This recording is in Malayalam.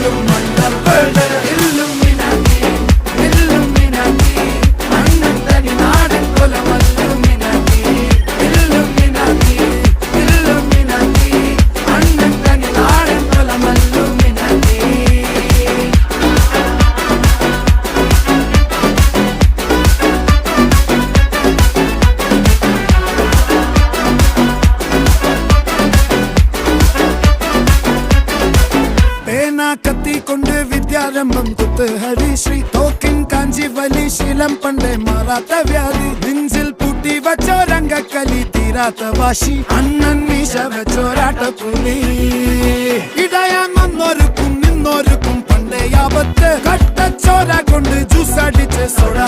പോലും മണ്ടപ്പേട് ഇല്ലുമിനാറ്റി ഇല്ലുമിനാറ്റി അണ്ണൻ തനി നാടൻ കൊലമല്ലുമിനാറ്റി ഇല്ലുമിനാറ്റി ഇല്ലുമിനാറ്റി അണ്ണൻ തനി നാടൻ കൊലമല്ലുമിനാറ്റി. കത്തി കൊണ്ട് വിദ്യാരംഭം കുത്ത് ഹരിശ്രീ തോക്കിൻ കാഞ്ചി വലി ശീലം പണ്ടേ മാറാത്ത വ്യാധി നെഞ്ചിൽ പൂട്ടി വച്ചോരംഗക്കലി തീരാത്ത വാശി അണ്ണൻ മീശ വെച്ചോരാട്ട പുലി ഇടയാൻ വന്നോർക്കും നിന്നോർക്കും പണ്ടേ ആപത്ത് കട്ടച്ചോര കൊണ്ട് ജ്യൂസ് അടിച്ച് സോഡ